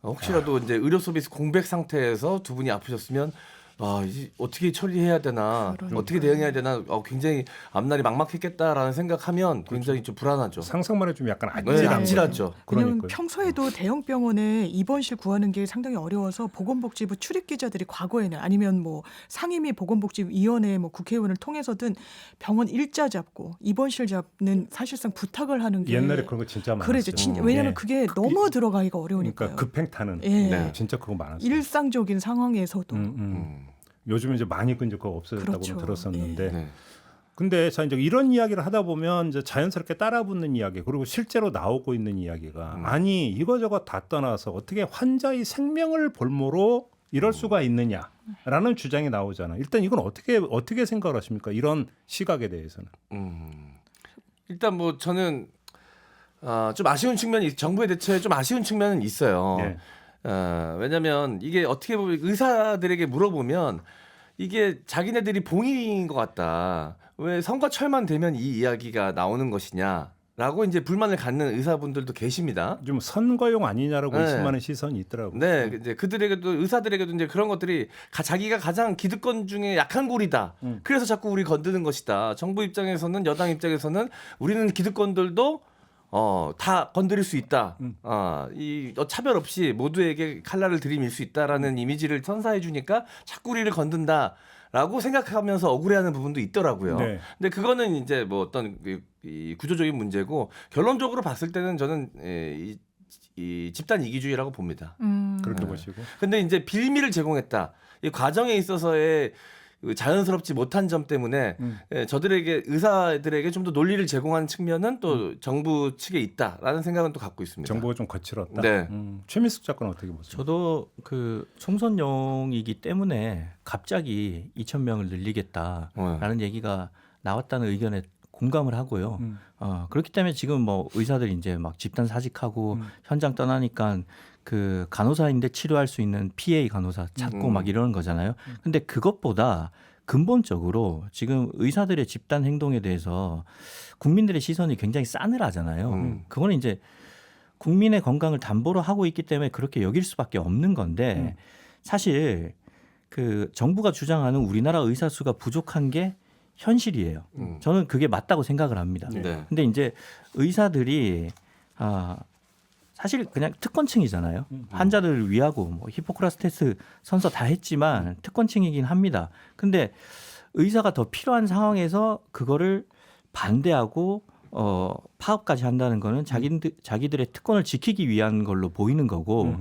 혹시라도 이제 의료 서비스 공백 상태에서 두 분이 아프셨으면 이제 어떻게 처리해야 되나 어떻게 대응해야 되나 굉장히 앞날이 막막했겠다라는 생각하면 굉장히 좀 불안하죠. 상상만 해도 좀 약간 아찔하죠. 왜냐하면 평소에도 대형 병원에 입원실 구하는 게 상당히 어려워서 보건복지부 출입 기자들이 과거에는 아니면 뭐 상임위 보건복지위원회 뭐 국회의원을 통해서든 병원 일자 잡고 입원실 잡는 사실상 부탁을 하는 게 옛날에 그런 거 진짜 많았어요. 그래죠. 왜냐하면 그게 너무 들어가기가 어려우니까요. 그러니까 급행타는 진짜 그거 많았어요. 일상적인 상황에서도. 요즘 이제 많이 이제 그거 없어졌다고 들었었는데, 근데 자 이제 이런 이야기를 하다 보면 이제 자연스럽게 따라붙는 이야기 그리고 실제로 나오고 있는 이야기가 아니 이거저거 다 떠나서 어떻게 환자의 생명을 볼모로 이럴 수가 있느냐라는 주장이 나오잖아요. 일단 이건 어떻게 생각을 하십니까? 이런 시각에 대해서는. 일단 뭐 저는 좀 아쉬운 측면이 정부의 대처에 좀 아쉬운 측면은 있어요. 왜냐하면 이게 어떻게 보면 의사들에게 물어보면 이게 자기네들이 봉인인 것 같다. 왜 선거철만 되면 이 이야기가 나오는 것이냐. 라고 이제 불만을 갖는 의사분들도 계십니다. 좀 선거용 아니냐라고 네. 의심하는 시선이 있더라고요. 네, 이제 그들에게도 의사들에게도 이제 그런 것들이 자기가 가장 기득권 중에 약한 고리다. 그래서 자꾸 우리 건드는 것이다. 정부 입장에서는 여당 입장에서는 우리는 기득권들도 다 건드릴 수 있다. 이 차별 없이 모두에게 칼날을 들이밀 수 있다라는 이미지를 선사해 주니까 자꾸 우리를 건든다라고 생각하면서 억울해하는 부분도 있더라고요. 네. 근데 그거는 이제 뭐 어떤 이 구조적인 문제고 결론적으로 봤을 때는 저는 이 집단 이기주의라고 봅니다. 그렇게 보시고. 근데 이제 빌미를 제공했다. 이 과정에 있어서의 자연스럽지 못한 점 때문에 저들에게 의사들에게 좀 더 논리를 제공하는 측면은 또 정부 측에 있다라는 생각은 또 갖고 있습니다. 정보가 좀 거칠었다. 네. 최민숙 작가는 어떻게 보세요? 저도 그 총선용이기 때문에 갑자기 2,000명을 늘리겠다라는 얘기가 나왔다는 의견에 공감을 하고요. 그렇기 때문에 지금 뭐 의사들이 이제 막 집단 사직하고 현장 떠나니까 그 간호사인데 치료할 수 있는 PA 간호사 찾고 막 이러는 거잖아요. 근데 그것보다 근본적으로 지금 의사들의 집단 행동에 대해서 국민들의 시선이 굉장히 싸늘하잖아요. 그거는 이제 국민의 건강을 담보로 하고 있기 때문에 그렇게 여길 수밖에 없는 건데 사실 그 정부가 주장하는 우리나라 의사 수가 부족한 게 현실이에요. 저는 그게 맞다고 생각을 합니다. 네. 근데 이제 의사들이 사실 그냥 특권층이잖아요. 환자들을 위하고 뭐 히포크라스 테스트 선서 다 했지만 특권층이긴 합니다. 근데 의사가 더 필요한 상황에서 그거를 반대하고 파업까지 한다는 거는 자기들의 특권을 지키기 위한 걸로 보이는 거고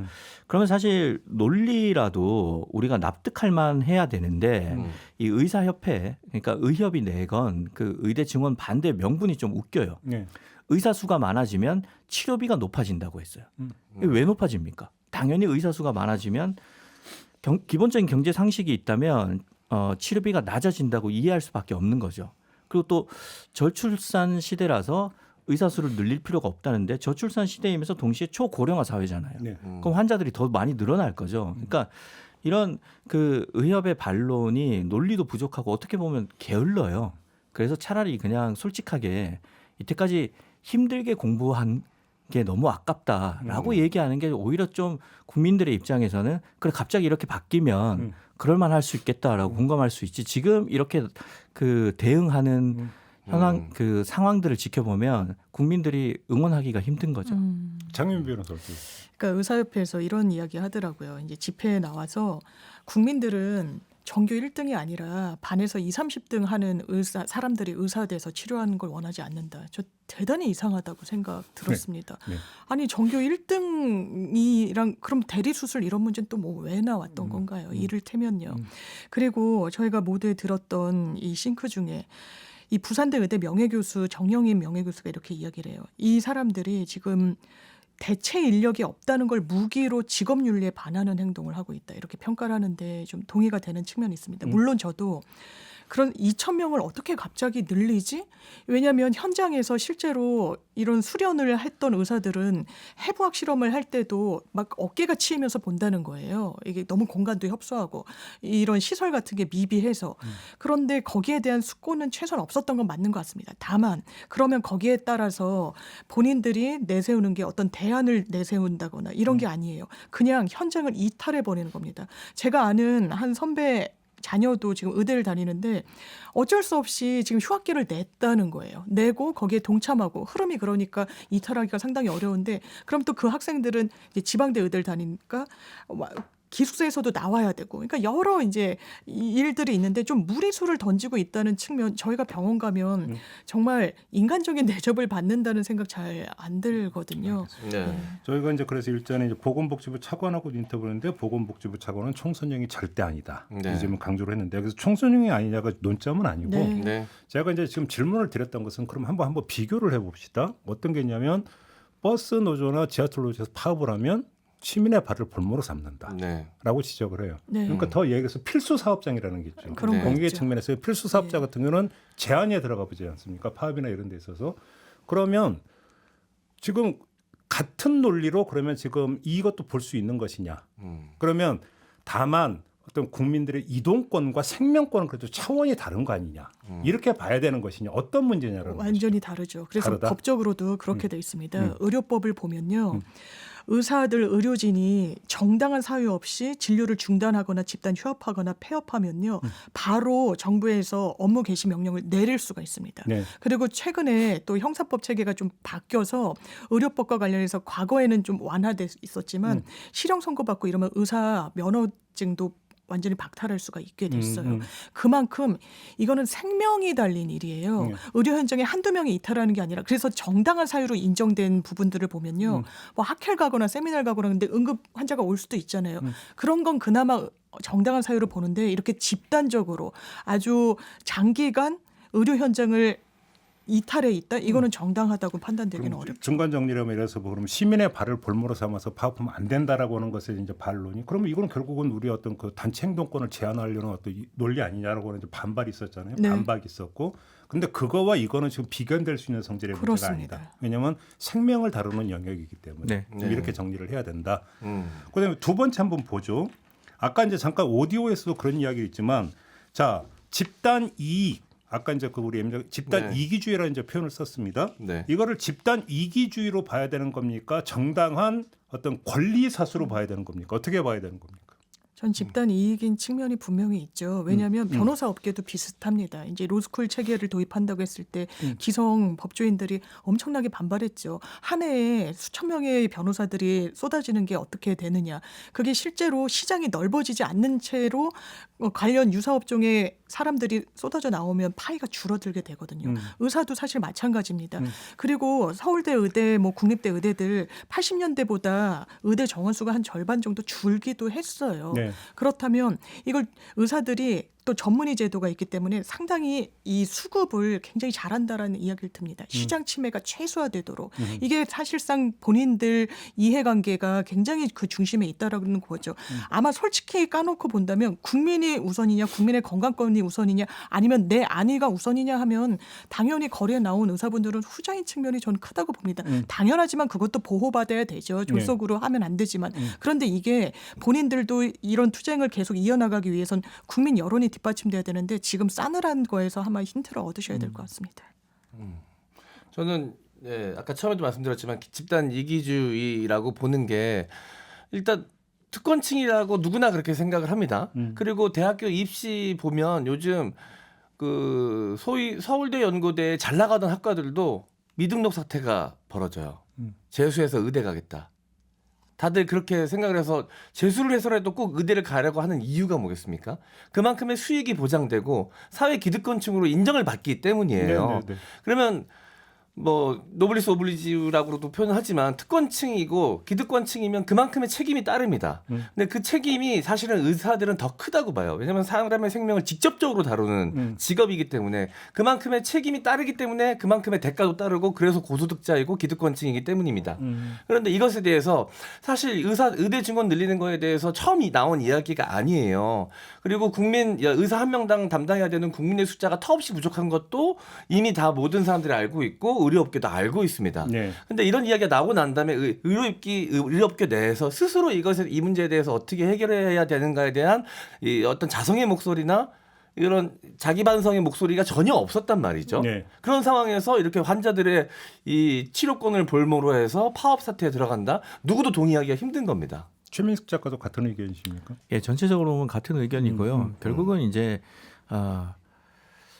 그러면 사실 논리라도 우리가 납득할 만 해야 되는데 이 의사협회 그러니까 의협이 내건 그 의대 증원 반대 명분이 좀 웃겨요. 네. 의사 수가 많아지면 치료비가 높아진다고 했어요. 왜 높아집니까? 당연히 의사 수가 많아지면 기본적인 경제 상식이 있다면 치료비가 낮아진다고 이해할 수밖에 없는 거죠. 그리고 또 저출산 시대라서 의사 수를 늘릴 필요가 없다는데 저출산 시대이면서 동시에 초고령화 사회잖아요. 네. 그럼 환자들이 더 많이 늘어날 거죠. 그러니까 이런 그 의협의 반론이 논리도 부족하고 어떻게 보면 게을러요. 그래서 차라리 그냥 솔직하게 이때까지 힘들게 공부한 게 너무 아깝다라고 얘기하는 게 오히려 좀 국민들의 입장에서는 그래 갑자기 이렇게 바뀌면 그럴만할 수 있겠다라고 공감할 수 있지. 지금 이렇게 그 대응하는 현황 그 상황들을 지켜보면 국민들이 응원하기가 힘든 거죠. 장윤 변호사 어떻게? 그러니까 의사협회에서 이런 이야기 하더라고요. 이제 집회에 나와서 국민들은 전교 1등이 아니라 반에서 20, 30등 하는 사람들이 의사 돼서 치료하는 걸 원하지 않는다. 저 대단히 이상하다고 생각 들었습니다. 네. 네. 아니 전교 1등이랑 그럼 대리수술 이런 문제는 또 뭐 왜 나왔던 건가요? 이를테면요. 그리고 저희가 모두에 들었던 이 싱크 중에 이 부산대 의대 명예교수 정영인 명예교수가 이렇게 이야기를 해요. 이 사람들이 지금 대체 인력이 없다는 걸 무기로 직업윤리에 반하는 행동을 하고 있다. 이렇게 평가를 하는데 좀 동의가 되는 측면이 있습니다. 물론 저도 그런 2,000명을 어떻게 갑자기 늘리지? 왜냐하면 현장에서 실제로 이런 수련을 했던 의사들은 해부학 실험을 할 때도 막 어깨가 치이면서 본다는 거예요. 이게 너무 공간도 협소하고 이런 시설 같은 게 미비해서. 그런데 거기에 대한 숙고는 최소한 없었던 건 맞는 것 같습니다. 다만 그러면 거기에 따라서 본인들이 내세우는 게 어떤 대안을 내세운다거나 이런 게 아니에요. 그냥 현장을 이탈해 버리는 겁니다. 제가 아는 한 선배 자녀도 지금 의대를 다니는데 어쩔 수 없이 지금 휴학기를 냈다는 거예요. 내고 거기에 동참하고 흐름이 그러니까 이탈하기가 상당히 어려운데 그럼 또 그 학생들은 이제 지방대 의대를 다니니까 기숙사에서도 나와야 되고 그러니까 여러 이제 일들이 있는데 좀 무리수를 던지고 있다는 측면 저희가 병원 가면 정말 인간적인 대접을 받는다는 생각 잘 안 들거든요. 네. 저희가 이제 그래서 일전에 이제 보건복지부 차관하고 인터뷰했는데 보건복지부 차관은 총선용이 절대 아니다. 네. 이 점을 강조를 했는데 그래서 총선용이 아니냐가 논점은 아니고 네. 제가 이제 지금 질문을 드렸던 것은 그럼 한번 비교를 해봅시다. 어떤 게 있냐면 버스 노조나 지하철 노조에서 파업을 하면 시민의 발을 볼모로 삼는다라고 지적을 해요. 네. 그러니까 더 얘기해서 필수 사업장이라는 게 있죠. 그런 거 공익의 있죠. 측면에서 필수 사업자 같은 경우는 제한에 들어가 보지 않습니까? 파업이나 이런 데 있어서. 그러면 지금 같은 논리로 그러면 지금 이것도 볼 수 있는 것이냐? 그러면 다만 어떤 국민들의 이동권과 생명권은 그래도 차원이 다른 거 아니냐? 이렇게 봐야 되는 것이냐? 어떤 문제냐라는 완전히 다르죠. 그래서 다르다? 법적으로도 그렇게 돼 있습니다. 의료법을 보면요. 의사들, 의료진이 정당한 사유 없이 진료를 중단하거나 집단 휴업하거나 폐업하면요. 바로 정부에서 업무 개시 명령을 내릴 수가 있습니다. 네. 그리고 최근에 또 형사법 체계가 좀 바뀌어서 의료법과 관련해서 과거에는 좀 완화돼 있었지만 실형 선고받고 이러면 의사 면허증도 완전히 박탈할 수가 있게 됐어요. 그만큼 이거는 생명이 달린 일이에요. 의료 현장에 한두 명이 이탈하는 게 아니라 그래서 정당한 사유로 인정된 부분들을 보면요. 뭐 학회를 가거나 세미나를 가거나 근데 응급 환자가 올 수도 있잖아요. 그런 건 그나마 정당한 사유로 보는데 이렇게 집단적으로 아주 장기간 의료 현장을 이탈해 있다. 이거는 정당하다고 판단되기는 어렵죠. 중간 정리라면 이래서 뭐 그러면 시민의 발을 볼모로 삼아서 파업하면 안 된다라고 하는 것에 이제 반론이. 그러면 이거는 결국은 우리 어떤 그 단체 행동권을 제한하려는 어떤 논리 아니냐라고 하는 이제 반발이 있었잖아요. 네. 반박이 있었고. 근데 그거와 이거는 지금 비견될 수 있는 성질의 문제가 그렇습니다. 아니다. 왜냐하면 생명을 다루는 영역이기 때문에 네. 좀 이렇게 정리를 해야 된다. 그다음에 두 번째 한번 보죠. 아까 이제 잠깐 오디오에서도 그런 이야기 있지만, 자 집단 이익. 아까 이제 그 우리 집단 이기주의라는 이제 표현을 썼습니다. 이거를 집단 이기주의로 봐야 되는 겁니까? 정당한 어떤 권리 사수로 봐야 되는 겁니까? 어떻게 봐야 되는 겁니까? 전 집단 이익인 측면이 분명히 있죠. 왜냐하면 변호사 업계도 비슷합니다. 이제 로스쿨 체계를 도입한다고 했을 때 기성 법조인들이 엄청나게 반발했죠. 한 해에 수천 명의 변호사들이 쏟아지는 게 어떻게 되느냐. 그게 실제로 시장이 넓어지지 않는 채로 관련 유사업종의 사람들이 쏟아져 나오면 파이가 줄어들게 되거든요. 의사도 사실 마찬가지입니다. 그리고 서울대 의대, 뭐 국립대 의대들 80년대보다 의대 정원수가 한 절반 정도 줄기도 했어요. 네. 그렇다면 이걸 의사들이 또 전문의 제도가 있기 때문에 상당히 이 수급을 굉장히 잘한다라는 이야기를 듭니다. 시장 침해가 최소화되도록. 이게 사실상 본인들 이해관계가 굉장히 그 중심에 있다라는 거죠. 아마 솔직히 까놓고 본다면 국민이 우선이냐 국민의 건강권이 우선이냐 아니면 내 안위가 우선이냐 하면 당연히 거리에 나온 의사분들은 후자인 측면이 저는 크다고 봅니다. 당연하지만 그것도 보호받아야 되죠. 졸속으로 하면 안 되지만. 그런데 이게 본인들도 이런 투쟁을 계속 이어나가기 위해선 국민 여론이 뒷받침돼야 되는데 지금 싸늘한 거에서 아마 힌트를 얻으셔야 될 것 같습니다. 저는 아까 처음에도 말씀드렸지만 집단 이기주의라고 보는 게 일단 특권층이라고 누구나 그렇게 생각을 합니다. 그리고 대학교 입시 보면 요즘 그 소위 서울대 연고대에 잘 나가던 학과들도 미등록 사태가 벌어져요. 재수해서 의대 가겠다. 다들 그렇게 생각을 해서 재수를 해서라도 꼭 의대를 가려고 하는 이유가 뭐겠습니까? 그만큼의 수익이 보장되고 사회 기득권층으로 인정을 받기 때문이에요. 네네네. 그러면 뭐 노블리스 오블리주라고도 표현하지만 특권층이고 기득권층이면 그만큼의 책임이 따릅니다. 근데 그 책임이 사실은 의사들은 더 크다고 봐요. 왜냐하면 사람의 생명을 직접적으로 다루는 직업이기 때문에 그만큼의 책임이 따르기 때문에 그만큼의 대가도 따르고 그래서 고소득자이고 기득권층이기 때문입니다. 그런데 이것에 대해서 사실 의대 증원 늘리는 거에 대해서 처음 나온 이야기가 아니에요. 그리고 의사 한 명당 담당해야 되는 국민의 숫자가 터없이 부족한 것도 이미 다 모든 사람들이 알고 있고 의료업계도 알고 있습니다. 그런데 이런 이야기가 나오고 난 다음에 의료업계 내에서 스스로 이 문제에 대해서 어떻게 해결해야 되는가에 대한 이 어떤 자성의 목소리나 이런 자기 반성의 목소리가 전혀 없었단 말이죠. 그런 상황에서 이렇게 환자들의 이 치료권을 볼모로 해서 파업 사태에 들어간다. 누구도 동의하기가 힘든 겁니다. 최민숙 작가도 같은 의견이십니까? 예, 전체적으로 보면 같은 의견이고요. 결국은 이제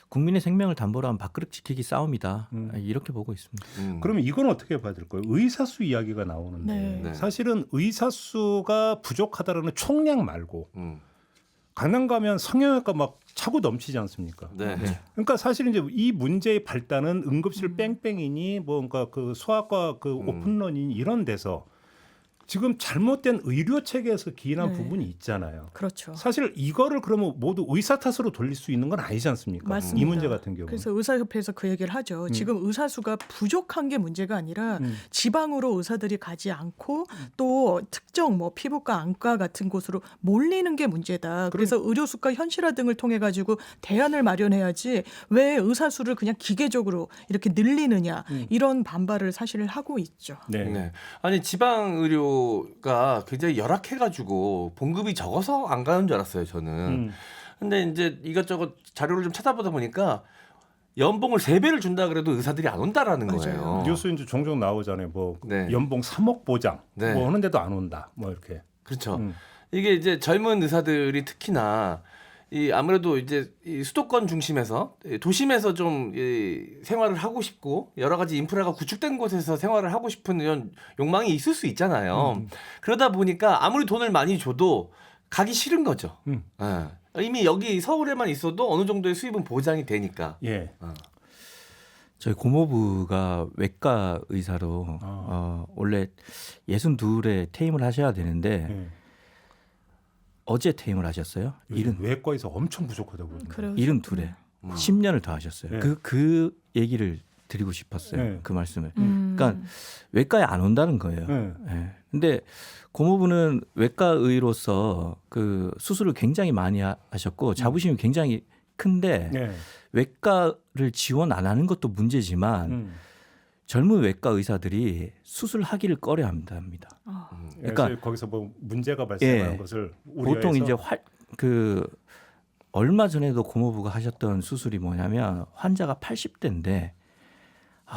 국민의 생명을 담보로 한 밥그릇 지키기 싸움이다. 이렇게 보고 있습니다. 그러면 이건 어떻게 봐야 될까요? 의사수 이야기가 나오는데 사실은 의사수가 부족하다라는 총량 말고 강남 가면 성형외과 막 차고 넘치지 않습니까? 그러니까 사실 이제 이 문제의 발단은 응급실 뺑뺑이니 뭔가 그 소아과 그 오픈런이니 이런 데서 지금 잘못된 의료 체계에서 기인한 네. 부분이 있잖아요. 그렇죠. 사실 이거를 그러면 모두 의사 탓으로 돌릴 수 있는 건 아니지 않습니까? 맞습니다. 이 문제 같은 경우. 그래서 의사협회에서 그 얘기를 하죠. 지금 의사 수가 부족한 게 문제가 아니라 지방으로 의사들이 가지 않고 또 특정 뭐 피부과, 안과 같은 곳으로 몰리는 게 문제다. 그래서 의료 수가 현실화 등을 통해 가지고 대안을 마련해야지 왜 의사 수를 그냥 기계적으로 이렇게 늘리느냐 이런 반발을 사실 하고 있죠. 네. 아니 지방 의료가 굉장히 열악해가지고 봉급이 적어서 안 가는 줄 알았어요 저는. 근데 이제 이것저것 자료를 좀 찾아보다 보니까 연봉을 3배를 준다 그래도 의사들이 안 온다라는 거예요. 뉴스 이제 종종 나오잖아요. 뭐 연봉 3억 보장, 뭐 하는데도 안 온다. 뭐 이렇게. 그렇죠. 이게 이제 젊은 의사들이 특히나 이 아무래도 이제 이 수도권 중심에서 도심에서 좀 생활을 하고 싶고 여러 가지 인프라가 구축된 곳에서 생활을 하고 싶은 이런 욕망이 있을 수 있잖아요. 그러다 보니까 아무리 돈을 많이 줘도 가기 싫은 거죠. 이미 여기 서울에만 있어도 어느 정도의 수입은 보장이 되니까. 예. 저희 고모부가 외과 의사로 원래 62에 퇴임을 하셔야 되는데 어제 퇴임을 하셨어요. 외과에서 엄청 부족하다고. 72에 10년을 더 하셨어요. 네. 그 얘기를 드리고 싶었어요. 네. 그 말씀을. 그러니까 외과에 안 온다는 거예요. 네. 근데 고모부는 외과의로서 그 수술을 굉장히 많이 하셨고 자부심이 굉장히 큰데 외과를 지원 안 하는 것도 문제지만 젊은 외과 의사들이 수술하기를 꺼려합니다. 그러니까 거기서 뭐 문제가 발생하는 것을 우려해서 보통 이제 얼마 전에도 고모부가 하셨던 수술이 뭐냐면 환자가 80대인데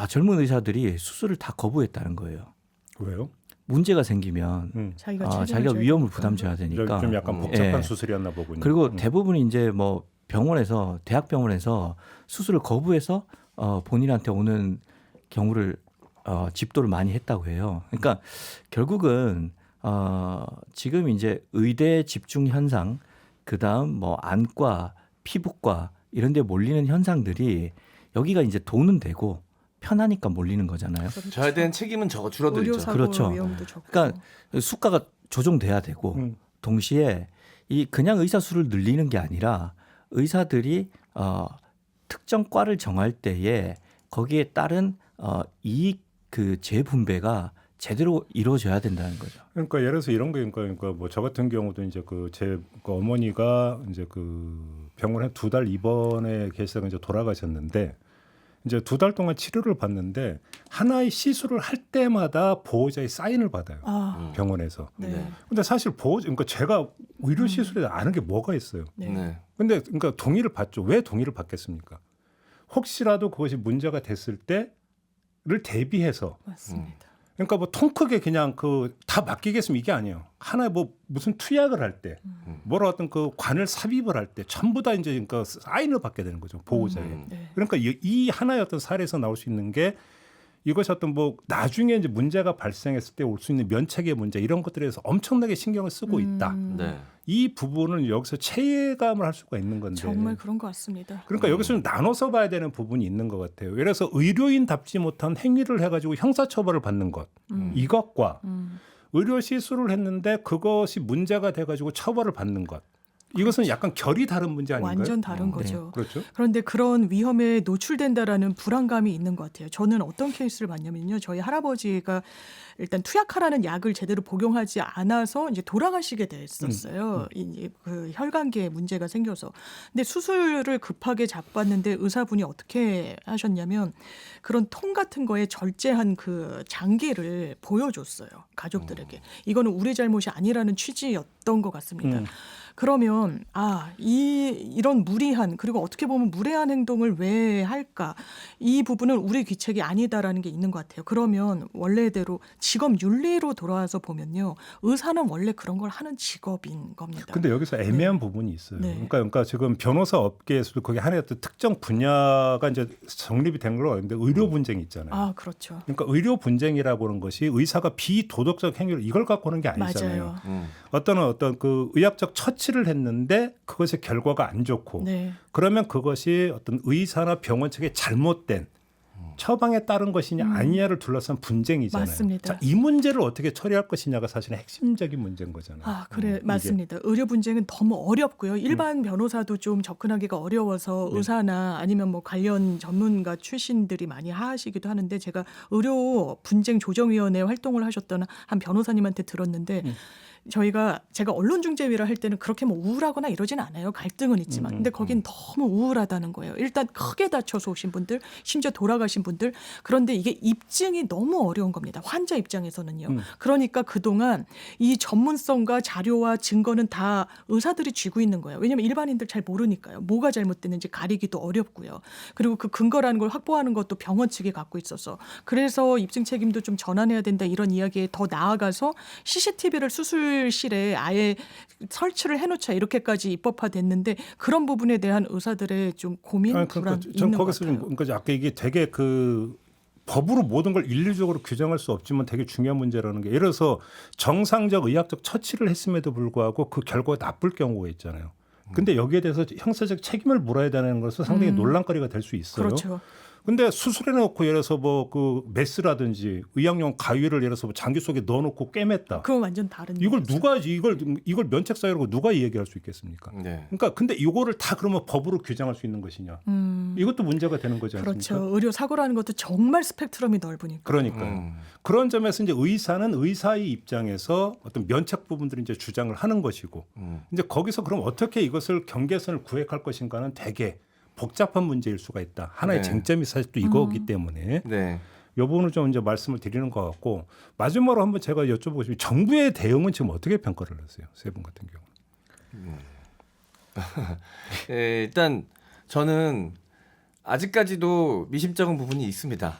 젊은 의사들이 수술을 다 거부했다는 거예요. 왜요? 문제가 생기면 자기가 위험을 부담져야 되니까 좀 약간 복잡한 수술이었나 보군요. 그리고 대부분 이제 뭐 병원에서 대학병원에서 수술을 거부해서 본인한테 오는 경우를 집도를 많이 했다고 해요. 그러니까 결국은 지금 이제 의대 집중 현상, 그다음 뭐 안과, 피부과 이런 데 몰리는 현상들이 여기가 이제 돈은 되고 편하니까 몰리는 거잖아요. 그렇죠. 져야 되는 책임은 줄어들죠. 그렇죠. 그러니까 수가가 조정돼야 되고 동시에 이 그냥 의사 수를 늘리는 게 아니라 의사들이 특정 과를 정할 때에 거기에 따른 이익 그 재분배가 제대로 이루어져야 된다는 거죠. 그러니까 예를 들어서 이런 거 그러니까 뭐 저 같은 경우도 이제 제 어머니가 이제 그 병원에 2달 입원해 계시다가 이제 돌아가셨는데 이제 2달 동안 치료를 받는데 하나의 시술을 할 때마다 보호자의 사인을 받아요. 병원에서. 근데 사실 그러니까 제가 의료 시술에 아는 게 뭐가 있어요. 근데 그러니까 동의를 받죠. 왜 동의를 받겠습니까? 혹시라도 그것이 문제가 됐을 때를 대비해서. 맞습니다. 그러니까 뭐 통 크게 그냥 다 맡기겠으면 이게 아니에요. 하나의 뭐 무슨 투약을 할 때, 뭐라 어떤 그 관을 삽입을 할 때 전부 다 이제 그러니까 사인을 받게 되는 거죠 보호자의. 그러니까 이 하나의 어떤 사례에서 나올 수 있는 게 이것이 어떤 뭐 나중에 이제 문제가 발생했을 때 올 수 있는 면책의 문제 이런 것들에 대해서 엄청나게 신경을 쓰고 있다. 이 부분은 여기서 체감을 할 수가 있는 건데. 정말 그런 것 같습니다. 그러니까 여기서 좀 나눠서 봐야 되는 부분이 있는 것 같아요. 예를 들어서 의료인답지 못한 행위를 해가지고 형사처벌을 받는 것. 이것과 의료 시술을 했는데 그것이 문제가 돼가지고 처벌을 받는 것. 이것은 약간 결이 다른 문제 아닌가요? 완전 다른 거죠. 그렇죠. 그런데 그런 위험에 노출된다라는 불안감이 있는 것 같아요. 저는 어떤 케이스를 봤냐면요. 저희 할아버지가 일단 투약하라는 약을 제대로 복용하지 않아서 이제 돌아가시게 됐었어요. 그 혈관계에 문제가 생겨서. 근데 수술을 급하게 잡았는데 의사분이 어떻게 하셨냐면 그런 통 같은 거에 절제한 그 장기를 보여줬어요. 가족들에게. 이거는 우리 잘못이 아니라는 취지였던 것 같습니다. 그러면 이런 무리한 그리고 어떻게 보면 무례한 행동을 왜 할까? 이 부분은 우리 귀책이 아니다라는 게 있는 것 같아요. 그러면 원래대로 직업 윤리로 돌아와서 보면요. 의사는 원래 그런 걸 하는 직업인 겁니다. 근데 여기서 애매한 부분이 있어요. 그러니까 지금 변호사 업계에서도 거기 하나의 어떤 특정 분야가 이제 정립이 된 걸로 아는데 의료 분쟁이 있잖아요. 그렇죠. 그러니까 의료 분쟁이라고 하는 것이 의사가 비도덕적 행위를 이걸 갖고 하는 게 아니잖아요. 맞아요. 어떤 그 의학적 처치를 했는데 그것의 결과가 안 좋고 그러면 그것이 어떤 의사나 병원 측의 잘못된 처방에 따른 것이냐 아니냐를 둘러싼 분쟁이잖아요. 맞습니다. 자, 이 문제를 어떻게 처리할 것이냐가 사실은 핵심적인 문제인 거잖아요. 아, 그래 맞습니다. 의료 분쟁은 너무 어렵고요. 일반 변호사도 좀 접근하기가 어려워서 의사나 아니면 뭐 관련 전문가 출신들이 많이 하시기도 하는데 제가 의료 분쟁 조정위원회 활동을 하셨던 한 변호사님한테 들었는데 제가 언론중재위를 할 때는 그렇게 뭐 우울하거나 이러진 않아요. 갈등은 있지만. 근데 거긴 너무 우울하다는 거예요. 일단 크게 다쳐서 오신 분들, 심지어 돌아가신 분들. 그런데 이게 입증이 너무 어려운 겁니다. 환자 입장에서는요. 그러니까 그동안 이 전문성과 자료와 증거는 다 의사들이 쥐고 있는 거예요. 왜냐하면 일반인들 잘 모르니까요. 뭐가 잘못됐는지 가리기도 어렵고요. 그리고 그 근거라는 걸 확보하는 것도 병원 측이 갖고 있어서. 그래서 입증 책임도 좀 전환해야 된다 이런 이야기에 더 나아가서 CCTV를 수술실에 아예 설치를 해놓자 이렇게까지 입법화됐는데 그런 부분에 대한 의사들의 좀 고민, 불안 있는 것 같아요. 그러니까 아까 이게 되게 그 법으로 모든 걸 일률적으로 규정할 수 없지만 되게 중요한 문제라는 게 예를 들어서 정상적 의학적 처치를 했음에도 불구하고 그 결과가 나쁠 경우가 있잖아요. 근데 여기에 대해서 형사적 책임을 물어야 되는 것은 상당히 논란거리가 될 수 있어요. 그렇죠. 근데 수술해 놓고 예를 들어서 뭐 그 메스라든지 의학용 가위를 예를 들어서 뭐 장기 속에 넣어 놓고 꿰맸다. 그건 완전 다른 이걸 누가 이걸 면책 사유라고 누가 얘기할 수 있겠습니까? 네. 그러니까 근데 이거를 다 그러면 법으로 규정할 수 있는 것이냐? 이것도 문제가 되는 거지 않습니까? 그렇죠. 의료 사고라는 것도 정말 스펙트럼이 넓으니까. 그러니까요. 그런 점에서 이제 의사는 의사의 입장에서 어떤 면책 부분들을 이제 주장을 하는 것이고, 이제 거기서 그럼 어떻게 이것을 경계선을 구획할 것인가는 되게 복잡한 문제일 수가 있다. 하나의 쟁점이 사실 또 이거기 때문에 이 부분을 좀 이제 말씀을 드리는 것 같고 마지막으로 한번 제가 여쭤보고 싶은 정부의 대응은 지금 어떻게 평가를 하세요? 세 분 같은 경우는. 일단 저는 아직까지도 미심쩍은 부분이 있습니다.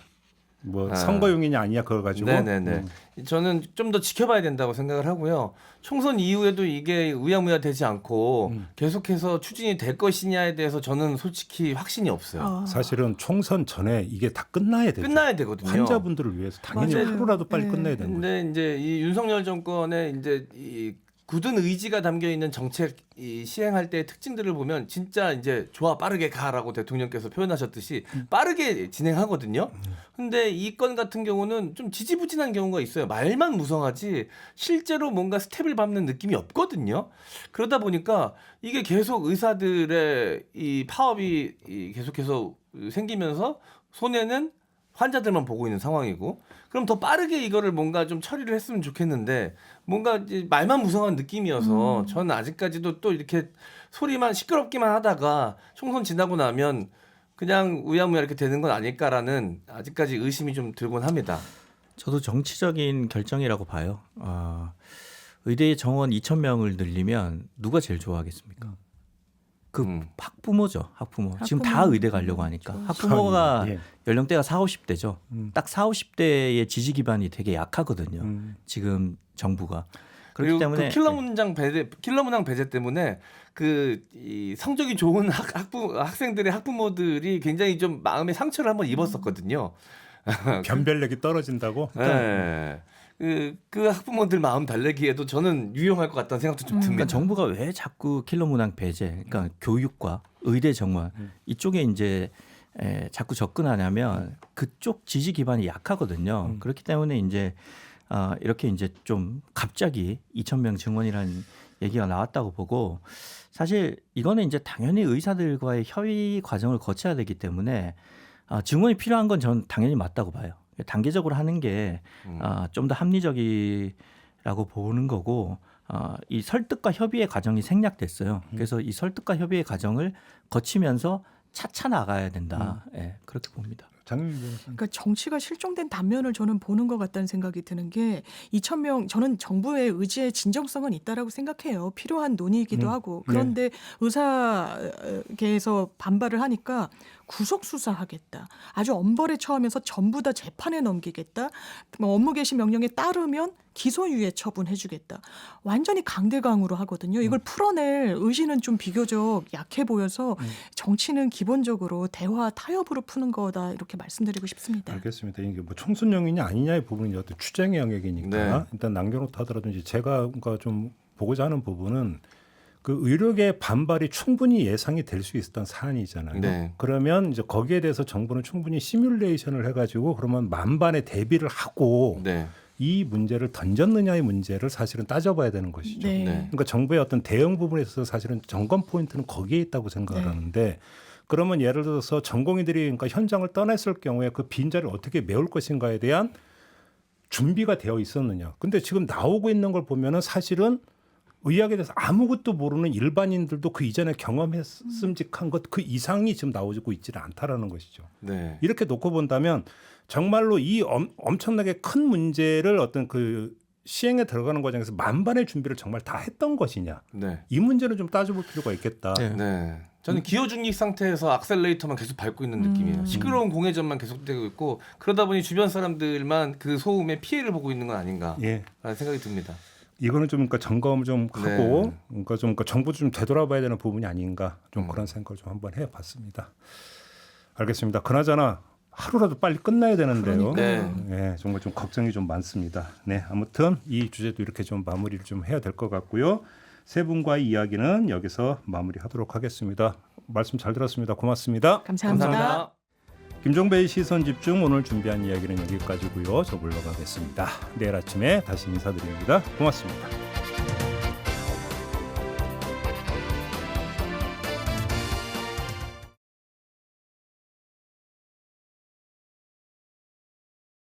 뭐 선거용이냐 아니냐 그걸 가지고. 네네네. 저는 좀 더 지켜봐야 된다고 생각을 하고요. 총선 이후에도 이게 우야무야 되지 않고 계속해서 추진이 될 것이냐에 대해서 저는 솔직히 확신이 없어요. 사실은 총선 전에 이게 다 끝나야 되죠. 끝나야 되거든요. 환자분들을 위해서 당연히 하루라도 빨리 끝내야 되는 거죠. 근데 이제 이 윤석열 정권의 이제 이 굳은 의지가 담겨 있는 정책 시행할 때의 특징들을 보면 진짜 이제 좋아 빠르게 가라고 대통령께서 표현하셨듯이 빠르게 진행하거든요. 근데 이 건 같은 경우는 좀 지지부진한 경우가 있어요. 말만 무성하지 실제로 뭔가 스텝을 밟는 느낌이 없거든요. 그러다 보니까 이게 계속 의사들의 이 파업이 계속해서 생기면서 손해는 환자들만 보고 있는 상황이고 그럼 더 빠르게 이거를 뭔가 좀 처리를 했으면 좋겠는데 뭔가 이제 말만 무성한 느낌이어서 저는 아직까지도 또 이렇게 소리만 시끄럽기만 하다가 총선 지나고 나면 그냥 우야무야 이렇게 되는 건 아닐까라는 아직까지 의심이 좀 들곤 합니다. 저도 정치적인 결정이라고 봐요. 의대 정원 2,000명을 늘리면 누가 제일 좋아하겠습니까? 그 학부모죠. 학부모. 지금 다 의대 가려고 하니까. 학부모가 연령대가 40, 50대죠. 딱 40, 50대의 지지 기반이 되게 약하거든요. 지금 정부가. 그렇기 때문에 그 킬러 문항 배제 때문에 이 성적이 좋은 학생들의 학부모들이 굉장히 좀 마음의 상처를 한번 입었었거든요. 변별력이 떨어진다고? 네. 그 학부모들 마음 달래기에도 저는 유용할 것 같다는 생각도 좀 듭니다. 그러니까 정부가 왜 자꾸 킬러 문항 배제, 그러니까 교육과 의대 정원 이쪽에 이제 자꾸 접근하냐면 그쪽 지지 기반이 약하거든요. 그렇기 때문에 이제 이렇게 이제 좀 갑자기 2,000명 증원이라는 얘기가 나왔다고 보고 사실 이거는 이제 당연히 의사들과의 협의 과정을 거쳐야 되기 때문에 증원이 필요한 건 저는 당연히 맞다고 봐요. 단계적으로 하는 게 좀 더 합리적이라고 보는 거고 이 설득과 협의의 과정이 생략됐어요. 그래서 이 설득과 협의의 과정을 거치면서 차차 나가야 된다. 그렇게 봅니다. 그러니까 정치가 실종된 단면을 저는 보는 것 같다는 생각이 드는 게 2,000명 저는 정부의 의지에 진정성은 있다라고 생각해요. 필요한 논의이기도 하고 그런데 의사계에서 반발을 하니까 구속 수사하겠다. 아주 엄벌에 처하면서 전부 다 재판에 넘기겠다. 뭐 업무 개시 명령에 따르면 기소유예 처분해주겠다. 완전히 강대강으로 하거든요. 이걸 풀어낼 의지는 좀 비교적 약해 보여서 정치는 기본적으로 대화 타협으로 푸는 거다 이렇게 말씀드리고 싶습니다. 알겠습니다. 이게 뭐 총선용이냐 아니냐의 부분이 어떤 추정의 영역이니까 일단 남겨놓다 하더라도 이제 제가 좀 보고자 하는 부분은 그 의료계 반발이 충분히 예상이 될 수 있었던 사안이잖아요. 네. 그러면 이제 거기에 대해서 정부는 충분히 시뮬레이션을 해가지고 그러면 만반의 대비를 하고 네. 이 문제를 던졌느냐의 문제를 사실은 따져봐야 되는 것이죠. 네. 그러니까 정부의 어떤 대응 부분에 있어서 사실은 점검 포인트는 거기에 있다고 생각을 하는데 그러면 예를 들어서 전공의들이 그러니까 현장을 떠났을 경우에 그 빈자리를 어떻게 메울 것인가에 대한 준비가 되어 있었느냐. 근데 지금 나오고 있는 걸 보면은 사실은 의학에 대해서 아무것도 모르는 일반인들도 그 이전에 경험했음직한 것 그 이상이 지금 나오고 있지는 않다라는 것이죠. 네. 이렇게 놓고 본다면 정말로 이 엄청나게 큰 문제를 어떤 그 시행에 들어가는 과정에서 만반의 준비를 정말 다 했던 것이냐. 네. 이 문제는 좀 따져볼 필요가 있겠다. 네. 저는 기어 중립 상태에서 악셀레이터만 계속 밟고 있는 느낌이에요. 시끄러운 공회전만 계속되고 있고 그러다 보니 주변 사람들만 그 소음에 피해를 보고 있는 건 아닌가 라는 생각이 듭니다. 이거는 좀 그러니까 점검을 좀 하고 그러니까 좀 그러니까 정부 좀 되돌아봐야 되는 부분이 아닌가 좀 그런 생각을 좀 한번 해봤습니다. 알겠습니다. 그나저나 하루라도 빨리 끝나야 되는데요. 네, 정말 좀 걱정이 좀 많습니다. 네, 아무튼 이 주제도 이렇게 좀 마무리를 좀 해야 될 것 같고요. 세 분과의 이야기는 여기서 마무리하도록 하겠습니다. 말씀 잘 들었습니다. 고맙습니다. 감사합니다. 김종배의 시선집중 오늘 준비한 이야기는 여기까지고요. 저 물러가겠습니다. 내일 아침에 다시 인사드립니다. 고맙습니다.